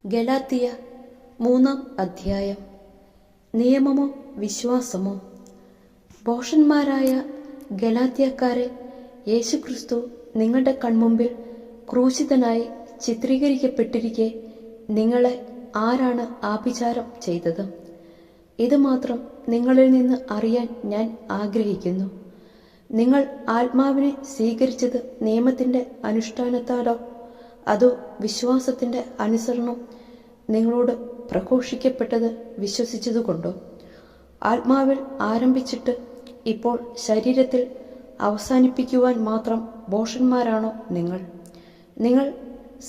ഗലാത്യ 3-ാം അധ്യായം. നിയമമോ വിശ്വാസമോ? ഭോഷന്മാരായ ഗലാത്യക്കാരെ, യേശുക്രിസ്തു നിങ്ങളുടെ കൺമുമ്പിൽ ക്രൂശിതനായി ചിത്രീകരിക്കപ്പെട്ടിരിക്കെ നിങ്ങളെ ആരാണ് ആഭിചാരം ചെയ്തത്? ഇത് മാത്രം നിങ്ങളിൽ നിന്ന് അറിയാൻ ഞാൻ ആഗ്രഹിക്കുന്നു. നിങ്ങൾ ആത്മാവിനെ സ്വീകരിച്ചത് നിയമത്തിന്റെ അനുഷ്ഠാനത്താലോ അതോ വിശ്വാസത്തിന്റെ അനുസരണം നിങ്ങളോട് പ്രഘോഷിക്കപ്പെട്ടത് വിശ്വസിച്ചതുകൊണ്ടോ? ആത്മാവിൽ ആരംഭിച്ചിട്ട് ഇപ്പോൾ ശരീരത്തിൽ അവസാനിപ്പിക്കുവാൻ മാത്രം ഭോഷന്മാരാണോ നിങ്ങൾ? നിങ്ങൾ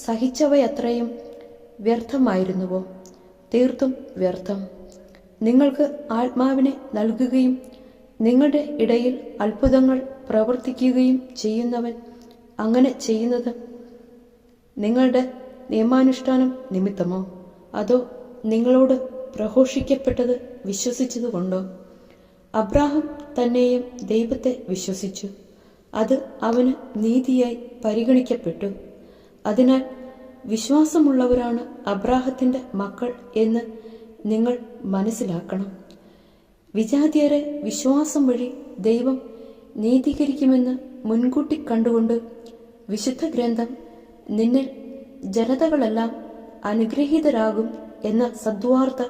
സഹിച്ചവയത്രയും വ്യർത്ഥമായിരുന്നുവോ? തീർത്തും വ്യർത്ഥം. നിങ്ങൾക്ക് ആത്മാവിനെ നൽകുകയും നിങ്ങളുടെ ഇടയിൽ അത്ഭുതങ്ങൾ പ്രവർത്തിക്കുകയും ചെയ്യുന്നവൻ അങ്ങനെ ചെയ്യുന്നത് നിങ്ങളുടെ നിയമാനുഷ്ഠാനം നിമിത്തമോ അതോ നിങ്ങളോട് പ്രഘോഷിക്കപ്പെട്ടത് വിശ്വസിച്ചതുകൊണ്ടോ? അബ്രാഹാം തന്നെയും ദൈവത്തെ വിശ്വസിച്ചു, അത് അവന് നീതിയായി പരിഗണിക്കപ്പെട്ടു. അതിനാൽ വിശ്വാസമുള്ളവരാണ് അബ്രാഹത്തിന്റെ മക്കൾ എന്ന് നിങ്ങൾ മനസ്സിലാക്കണം. വിജാതിയരെ വിശ്വാസം വഴി ദൈവം നീതീകരിക്കുമെന്ന് മുൻകൂട്ടി കണ്ടുകൊണ്ട് വിശുദ്ധ ഗ്രന്ഥം നിന്നിൽ ജനതകളെല്ലാം അനുഗ്രഹീതരാകും എന്ന സദ്വാർത്ത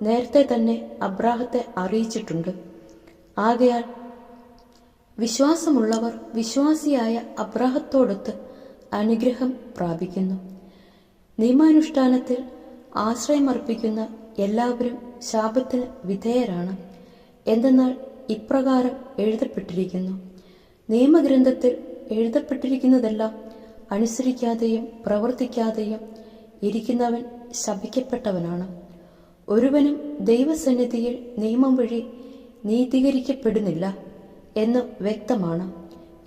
നേരത്തെ തന്നെ അബ്രാഹത്തെ അറിയിച്ചിട്ടുണ്ട്. ആകയാൽ വിശ്വാസമുള്ളവർ വിശ്വാസിയായ അബ്രാഹത്തോടൊത്ത് അനുഗ്രഹം പ്രാപിക്കുന്നു. നിയമാനുഷ്ഠാനത്തിൽ ആശ്രയമർപ്പിക്കുന്ന എല്ലാവരും ശാപത്തിന് വിധേയരാണ്. എന്തെന്നാൽ ഇപ്രകാരം എഴുതപ്പെട്ടിരിക്കുന്നു: നിയമഗ്രന്ഥത്തിൽ എഴുതപ്പെട്ടിരിക്കുന്നതെല്ലാം അനുസരിക്കാതെയും പ്രവർത്തിക്കാതെയും ഇരിക്കുന്നവൻ ശപിക്കപ്പെട്ടവനാണ്. ഒരുവനും ദൈവസന്നിധിയിൽ നിയമം വഴി നീതീകരിക്കപ്പെടുന്നില്ല എന്ന് വ്യക്തമാണ്.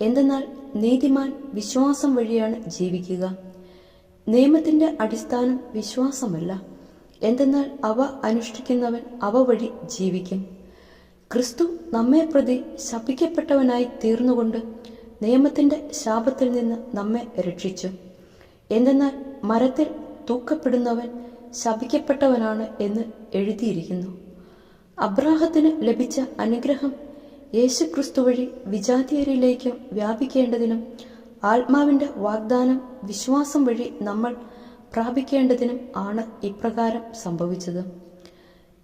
എന്തെന്നാൽ നീതിമാൻ വിശ്വാസം വഴിയാണ് ജീവിക്കുക. നിയമത്തിന്റെ അടിസ്ഥാനം വിശ്വാസമല്ല, എന്തെന്നാൽ അവ അനുഷ്ഠിക്കുന്നവൻ അവ വഴി ജീവിക്കും. ക്രിസ്തു നമ്മെ പ്രതി ശപിക്കപ്പെട്ടവനായി തീർന്നുകൊണ്ട് നിയമത്തിന്റെ ശാപത്തിൽ നിന്ന് നമ്മെ രക്ഷിച്ചു. എന്തെന്നാൽ മരത്തിൽ തൂക്കപ്പെടുന്നവൻ ശപിക്കപ്പെട്ടവനാണ് എന്ന് എഴുതിയിരിക്കുന്നു. അബ്രാഹത്തിന് ലഭിച്ച അനുഗ്രഹം യേശുക്രിസ്തു വഴി വിജാതീയരിലേക്ക് വ്യാപിക്കേണ്ടതിനും ആത്മാവിന്റെ വാഗ്ദാനം വിശ്വാസം വഴി നമ്മൾ പ്രാപിക്കേണ്ടതിനും ആണ് ഇപ്രകാരം സംഭവിച്ചത്.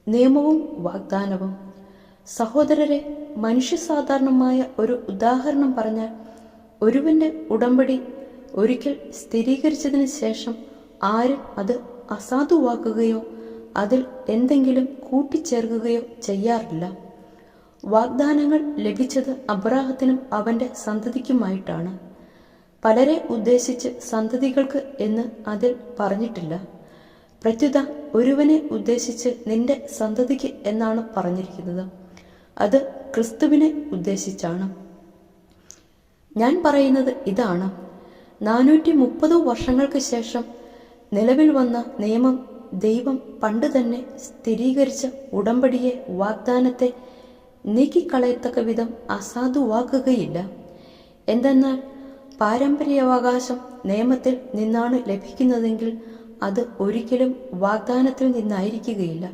നിയമവും വാഗ്ദാനവും. സഹോദരരെ, മനുഷ്യസാധാരണമായ ഒരു ഉദാഹരണം പറഞ്ഞാൽ, ഒരുവന്റെ ഉടമ്പടി ഒരിക്കൽ സ്ഥിരീകരിച്ചതിന് ശേഷം ആരും അത് അസാധുവാക്കുകയോ അതിൽ എന്തെങ്കിലും കൂട്ടിച്ചേർക്കുകയോ ചെയ്യാറില്ല. വാഗ്ദാനങ്ങൾ ലഭിച്ചത് അബ്രാഹത്തിനും അവന്റെ സന്തതിക്കുമായിട്ടാണ്. പലരെ ഉദ്ദേശിച്ച് സന്തതികൾക്ക് എന്ന് അതിൽ പറഞ്ഞിട്ടില്ല. പ്രത്യുത ഒരുവനെ ഉദ്ദേശിച്ച് നിന്റെ സന്തതിക്ക് എന്നാണ് പറഞ്ഞിരിക്കുന്നത്. അത് ക്രിസ്തുവിനെ ഉദ്ദേശിച്ചാണ്. ഞാൻ പറയുന്നത് ഇതാണ്: 430 വർഷങ്ങൾക്ക് ശേഷം നിലവിൽ വന്ന നിയമം ദൈവം പണ്ട് തന്നെ സ്ഥിരീകരിച്ച ഉടമ്പടിയെ, വാഗ്ദാനത്തെ നീക്കിക്കളയത്തക്ക വിധം അസാധുവാക്കുകയില്ല. എന്തെന്നാൽ പാരമ്പര്യാവകാശം നിയമത്തിൽ നിന്നാണ് ലഭിക്കുന്നതെങ്കിൽ അത് ഒരിക്കലും വാഗ്ദാനത്തിൽ നിന്നായിരിക്കുകയില്ല.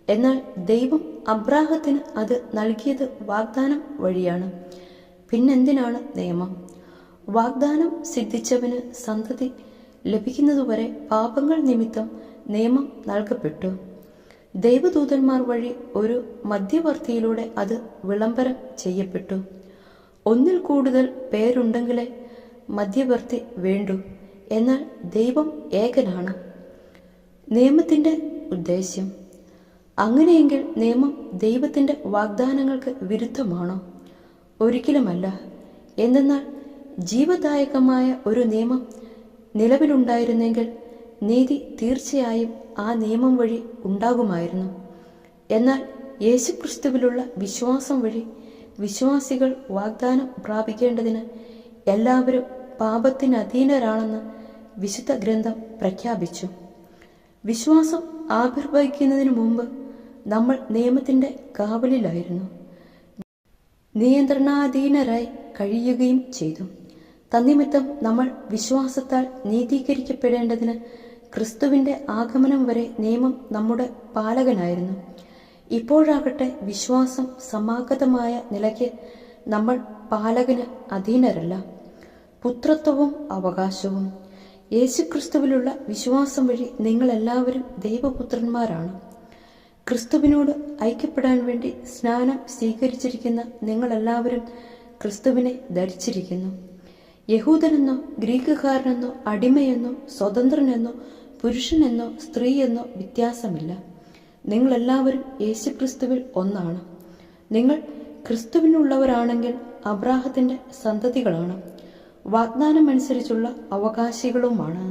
എന്നാൽ ദൈവം അബ്രാഹത്തിന് അത് നൽകിയത് വാഗ്ദാനം വഴിയാണ്. പിന്നെന്തിനാണ് നിയമം? വാഗ്ദാനം സിദ്ധിച്ചവന് സന്തതി ലഭിക്കുന്നതുവരെ പാപങ്ങൾ നിമിത്തം നിയമം നൽകപ്പെട്ടു. ദൈവദൂതന്മാർ വഴി ഒരു മധ്യവർത്തിയിലൂടെ അത് വിളംബരം ചെയ്യപ്പെട്ടു. ഒന്നിൽ കൂടുതൽ പേരുണ്ടെങ്കിലേ മധ്യവർത്തി വേണ്ടു. എന്നാൽ ദൈവം ഏകനാണ്. നിയമത്തിന്റെ ഉദ്ദേശ്യം. അങ്ങനെയെങ്കിൽ നിയമം ദൈവത്തിന്റെ വാഗ്ദാനങ്ങൾക്ക് വിരുദ്ധമാണോ? ഒരിക്കലുമല്ല. എന്തെന്നാൽ ജീവദായകമായ ഒരു നിയമം നിലവിലുണ്ടായിരുന്നെങ്കിൽ നീതി തീർച്ചയായും ആ നിയമം വഴി ഉണ്ടാകുമായിരുന്നു. എന്നാൽ യേശുക്രിസ്തുവിലുള്ള വിശ്വാസം വഴി വിശ്വാസികൾ വാഗ്ദാനം പ്രാപിക്കേണ്ടതിന് എല്ലാവരും പാപത്തിന് അധീനരാണെന്ന് വിശുദ്ധ ഗ്രന്ഥം പ്രഖ്യാപിച്ചു. വിശ്വാസം ആവിർഭവിക്കുന്നതിന് മുമ്പ് നമ്മൾ നിയമത്തിന്റെ കാവലിലായിരുന്നു, നിയന്ത്രണാധീനരായി കഴിയുകയും ചെയ്തു. തന്നിമിത്തം നമ്മൾ വിശ്വാസത്താൽ നീതീകരിക്കപ്പെടേണ്ടതിന് ക്രിസ്തുവിന്റെ ആഗമനം വരെ നിയമം നമ്മുടെ പാലകനായിരുന്നു. ഇപ്പോഴാകട്ടെ വിശ്വാസം സമാഗതമായ നിലയ്ക്ക് നമ്മൾ പാലകന് അധീനരല്ല, പുത്രത്വവും അവകാശവും. യേശുക്രിസ്തുവിലുള്ള വിശ്വാസം വഴി നിങ്ങളെല്ലാവരും ദൈവപുത്രന്മാരാണ്. ക്രിസ്തുവിനോട് ഐക്യപ്പെടാൻ വേണ്ടി സ്നാനം സ്വീകരിച്ചിരിക്കുന്ന നിങ്ങളെല്ലാവരും ക്രിസ്തുവിനെ ധരിച്ചിരിക്കുന്നു. യഹൂദനെന്നോ ഗ്രീക്കുകാരനെന്നോ അടിമയെന്നോ സ്വതന്ത്രനെന്നോ പുരുഷനെന്നോ സ്ത്രീയെന്നോ വ്യത്യാസമില്ല. നിങ്ങളെല്ലാവരും യേശുക്രിസ്തുവിൽ ഒന്നാണ്. നിങ്ങൾ ക്രിസ്തുവിനുള്ളവരാണെങ്കിൽ അബ്രാഹത്തിന്റെ സന്തതികളാണ്, വാഗ്ദാനം അനുസരിച്ചുള്ള അവകാശികളുമാണ്.